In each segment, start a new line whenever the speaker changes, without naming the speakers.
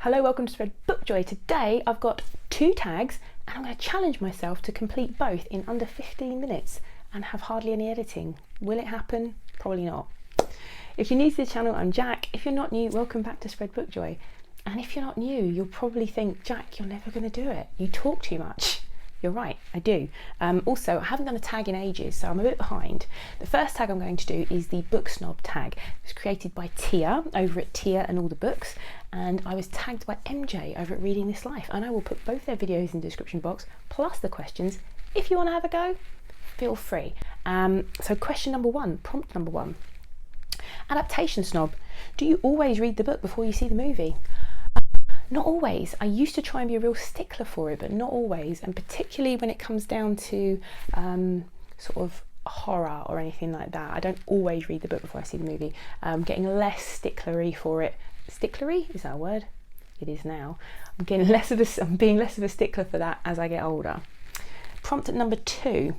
Hello, welcome to Spread Book Joy. Today I've got 2 tags and I'm going to challenge myself to complete both in under 15 minutes and have hardly any editing. Will it happen? Probably not. If you're new to the channel, I'm Jack. If you're not new, welcome back to Spread Book Joy. And if you're not new, you'll probably think, Jack, you're never going to do it. You talk too much. You're right, I do. Also, I haven't done a tag in ages, so I'm a bit behind. The first tag I'm going to do is the Book Snob tag. It was created by Tia over at Tia and All the Books, and I was tagged by MJ over at Reading This Life, and I will put both their videos in the description box, plus the questions. If you want to have a go, feel free. So question number 1, prompt number 1. Adaptation Snob. Do you always read the book before you see the movie? Not always. I used to try and be a real stickler for it, but not always, and particularly when it comes down to sort of horror or anything like that. I don't always read the book before I see the movie. Getting less sticklery for it. Sticklery? Is that a word? It is now. I'm being less of a stickler for that as I get older. Prompt at number 2.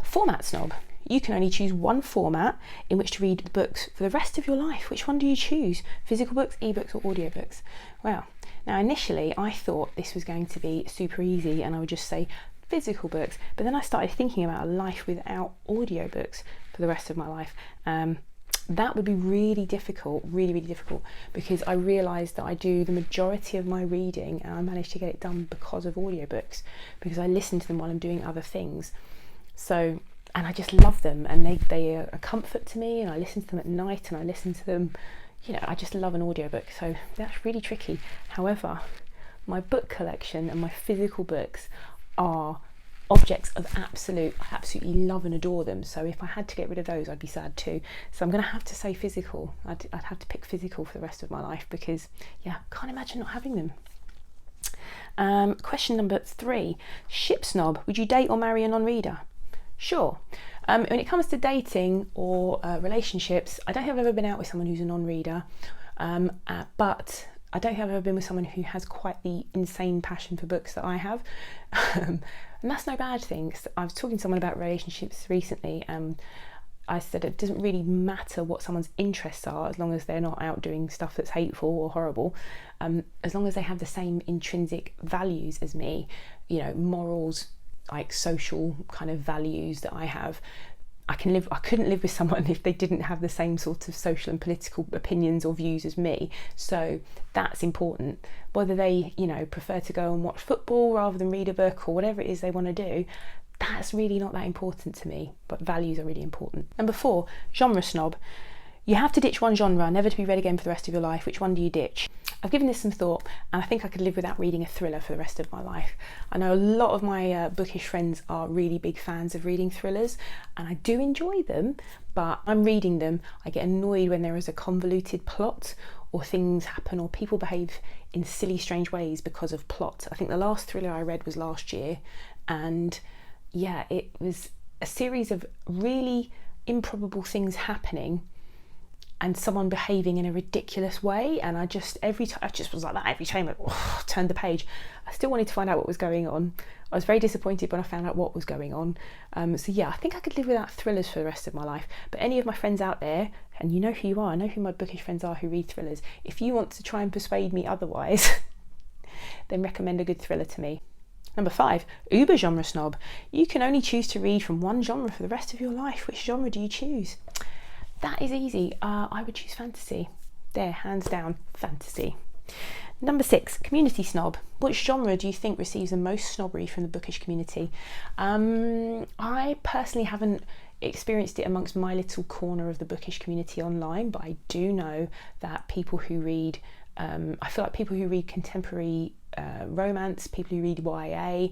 Format snob. You can only choose one format in which to read the books for the rest of your life. Which one do you choose? Physical books, ebooks or audiobooks? Well, now initially I thought this was going to be super easy and I would just say physical books, but then I started thinking about a life without audiobooks for the rest of my life. That would be really difficult, really difficult, because I realised that I do the majority of my reading and I managed to get it done because of audiobooks, because I listen to them while I'm doing other things. So, and I just love them, and they are a comfort to me, and I listen to them at night and I listen to them, you know, I just love an audiobook, so that's really tricky. However, my book collection and my physical books are objects of I absolutely love and adore them, so if I had to get rid of those I'd be sad too. So I'm going to have to say physical. I'd have to pick physical for the rest of my life, because yeah, can't imagine not having them. Question number 3. Ship snob. Would you date or marry a non-reader? Sure. When it comes to dating or relationships, I don't think I've ever been out with someone who's a non-reader, but I don't think I've ever been with someone who has quite the insane passion for books that I have. And that's no bad thing. I was talking to someone about relationships recently, and I said it doesn't really matter what someone's interests are, as long as they're not out doing stuff that's hateful or horrible, as long as they have the same intrinsic values as me, you know, morals, like social kind of values that I have. I couldn't live with someone if they didn't have the same sort of social and political opinions or views as me. So that's important. Whether they, you know, prefer to go and watch football rather than read a book or whatever it is they want to do, that's really not that important to me, but values are really important. Number 4, genre snob. You have to ditch one genre, never to be read again for the rest of your life. Which one do you ditch? I've given this some thought, and I think I could live without reading a thriller for the rest of my life. I know a lot of my bookish friends are really big fans of reading thrillers, and I do enjoy them, but I'm reading them. I get annoyed when there is a convoluted plot, or things happen, or people behave in silly, strange ways because of plot. I think the last thriller I read was last year, and yeah, it was a series of really improbable things happening and someone behaving in a ridiculous way, and I just was like that every time I turned the page. I still wanted to find out what was going on. I was very disappointed when I found out what was going on. So yeah, I think I could live without thrillers for the rest of my life. But any of my friends out there, and you know who you are, I know who my bookish friends are who read thrillers, if you want to try and persuade me otherwise, then recommend a good thriller to me. Number 5, uber genre snob. You can only choose to read from one genre for the rest of your life. Which genre do you choose? That is easy. I would choose fantasy. There, hands down, fantasy. Number 6, community snob. Which genre do you think receives the most snobbery from the bookish community? I personally haven't experienced it amongst my little corner of the bookish community online, but I do know that people who read, I feel like people who read contemporary romance, people who read YA,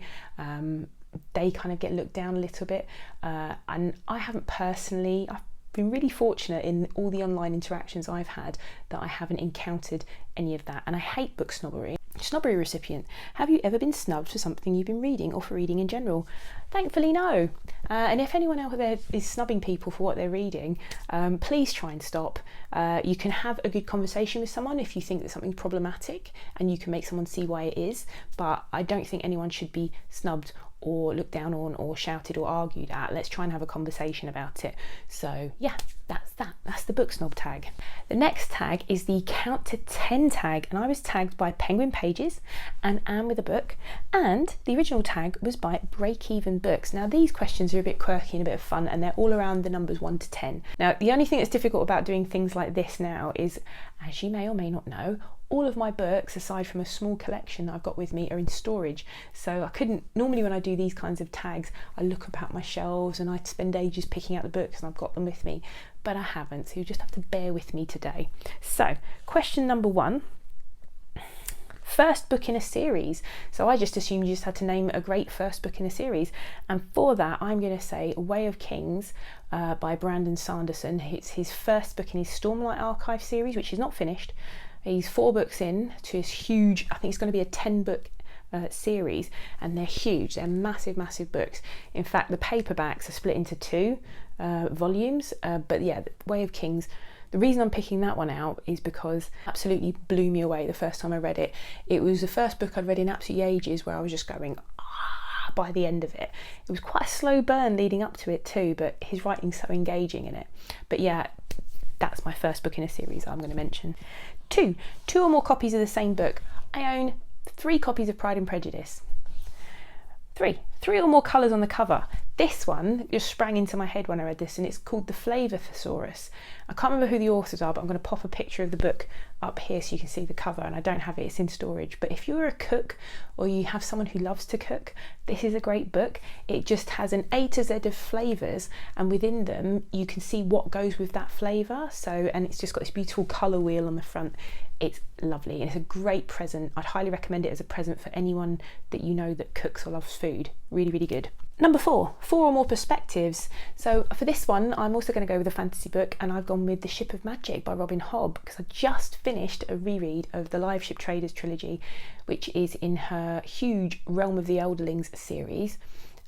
they kind of get looked down a little bit. And I haven't personally, I've been really fortunate in all the online interactions I've had that I haven't encountered any of that, and I hate book snobbery. Snobbery Recipient. Have you ever been snubbed for something you've been reading or for reading in general? Thankfully, no. And if anyone out there is snubbing people for what they're reading, please try and stop. You can have a good conversation with someone if you think that something's problematic, and you can make someone see why it is, but I don't think anyone should be snubbed or looked down on or shouted or argued at. Let's try and have a conversation about it. So yeah, That's the Book Snob tag. The next tag is the Count to 10 tag, and I was tagged by Penguin Pages and Anne with a Book, and the original tag was by Break Even Books. Now these questions are a bit quirky and a bit of fun, and they're all around the numbers 1 to 10. Now the only thing that's difficult about doing things like this now is, as you may or may not know, all of my books, aside from a small collection that I've got with me, are in storage. So I couldn't, normally when I do these kinds of tags, I look about my shelves and I spend ages picking out the books and I've got them with me, but I haven't, so you just have to bear with me today. So question number 1, first book in a series. So I just assumed you just had to name a great first book in a series, and for that I'm going to say Way of Kings by Brandon Sanderson. It's his first book in his Stormlight Archive series, which is not finished. He's 4 books in to his huge, I think it's going to be a 10 book series, and they're huge, they're massive books. In fact the paperbacks are split into 2 volumes, but yeah, Way of Kings, the reason I'm picking that one out is because it absolutely blew me away the first time I read it. It was the first book I'd read in absolutely ages where I was just going by the end of it. It was quite a slow burn leading up to it too, but his writing's so engaging in it. But yeah, that's my first book in a series I'm going to mention. 2 or more copies of the same book. I own 3 copies of Pride and Prejudice. 3 or more colours on the cover. This one just sprang into my head when I read this, and it's called The Flavour Thesaurus. I can't remember who the authors are, but I'm going to pop a picture of the book up here so you can see the cover, and I don't have it, it's in storage. But if you're a cook or you have someone who loves to cook, this is a great book. It just has an A to Z of flavours, and within them you can see what goes with that flavour. So, and it's just got this beautiful colour wheel on the front. It's lovely and it's a great present. I'd highly recommend it as a present for anyone that you know that cooks or loves food. Really good. Number 4 or more perspectives. So for this one I'm also going to go with a fantasy book, and I've gone with The Ship of Magic by Robin Hobb, because I just finished a reread of the Live Ship Traders trilogy, which is in her huge Realm of the Elderlings series,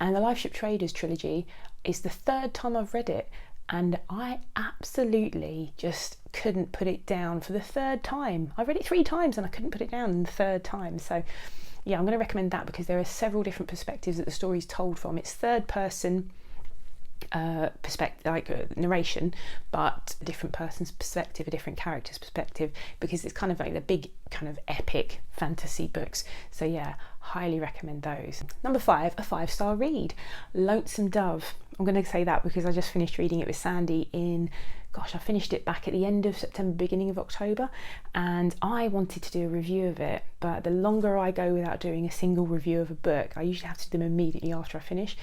and the Live Ship Traders trilogy is the 3rd time I've read it, and I absolutely just couldn't put it down for the 3rd time. I read it 3 times and I couldn't put it down the 3rd time. So yeah, I'm going to recommend that because there are several different perspectives that the story's told from. It's 3rd person perspective, like narration, but a different person's perspective, a different character's perspective, because it's kind of like the big kind of epic fantasy books. So yeah, highly recommend those. Number 5, a 5-star read, Lonesome Dove. I'm going to say that because I just finished reading it with Sandy in, gosh, I finished it back at the end of September, beginning of October, and I wanted to do a review of it, but the longer I go without doing a single review of a book, I usually have to do them immediately after I finish.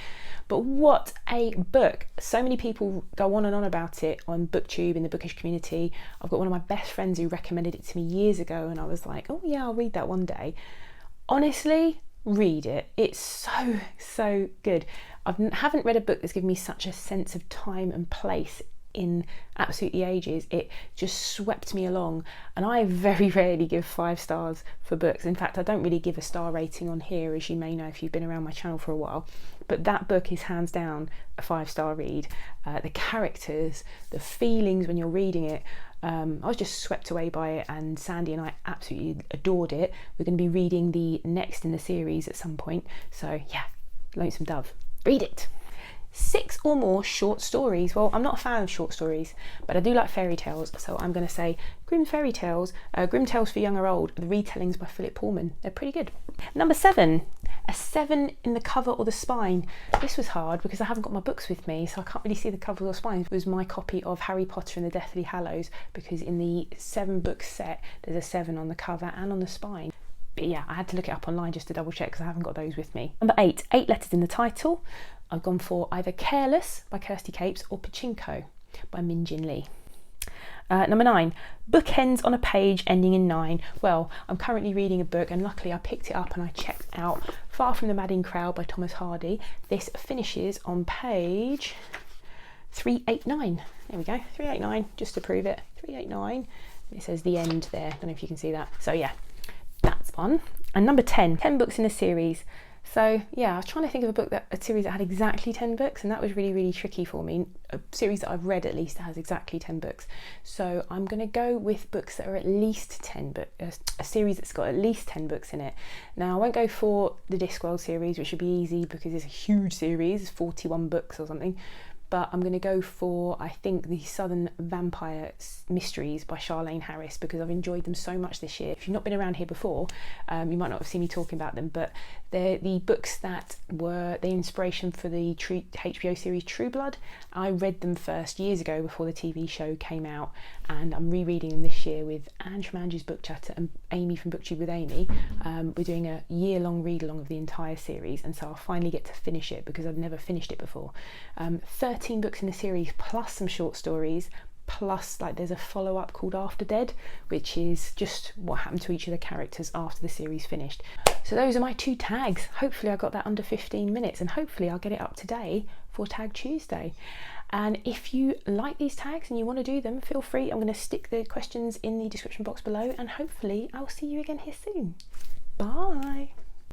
But what a book! So many people go on and on about it on BookTube, in the bookish community. I've got one of my best friends who recommended it to me years ago, and I was like, oh yeah, I'll read that one day. Honestly, read it. It's so good. I haven't read a book that's given me such a sense of time and place in absolutely ages. It just swept me along, and I very rarely give 5 stars for books. In fact, I don't really give a star rating on here, as you may know if you've been around my channel for a while, but that book is hands down a 5-star read. The characters, the feelings when you're reading it, I was just swept away by it, and Sandy and I absolutely adored it. We're going to be reading the next in the series at some point, so yeah, Lonesome Dove, read it. 6 or more short stories. Well, I'm not a fan of short stories, but I do like fairy tales, so I'm going to say Grimm Fairy Tales, Grimm Tales for Young or Old, the retellings by Philip Pullman. They're pretty good. Number 7, a 7 in the cover or the spine. This was hard because I haven't got my books with me, so I can't really see the cover or spine. It was my copy of Harry Potter and the Deathly Hallows, because in the 7-book set there's a 7 on the cover and on the spine. But yeah, I had to look it up online just to double check because I haven't got those with me. Number 8, 8 letters in the title. I've gone for either Careless by Kirsty Capes or Pachinko by Min Jin Lee. Number 9, bookends on a page ending in 9. Well, I'm currently reading a book, and luckily I picked it up and I checked out Far from the Madding Crowd by Thomas Hardy. This finishes on page 389. There we go, 389, just to prove it. 389. It says the end there. I don't know if you can see that. So yeah, that's one. And number 10, 10 books in a series. So yeah, I was trying to think of a series that had exactly 10 books, and that was really tricky for me. A series that I've read at least that has exactly 10 books. So I'm going to go with books that are at least 10 books, a series that's got at least 10 books in it. Now I won't go for the Discworld series, which should be easy because it's a huge series, 41 books or something. but I'm going to go for, I think, the Southern Vampire Mysteries by Charlene Harris, because I've enjoyed them so much this year. If you've not been around here before, you might not have seen me talking about them, but they're the books that were the inspiration for the HBO series True Blood. I read them first years ago before the TV show came out, and I'm rereading them this year with Ange from Ange's Book Chatter and Amy from BookTube with Amy. We're doing a year-long read-along of the entire series, and so I'll finally get to finish it because I've never finished it before. 13 books in the series plus some short stories, plus like there's a follow-up called After Dead, which is just what happened to each of the characters after the series finished. So those are my 2 tags. Hopefully I got that under 15 minutes, and hopefully I'll get it up today for Tag Tuesday. And if you like these tags and you want to do them, feel free. I'm going to stick the questions in the description box below, and hopefully I'll see you again here soon. Bye.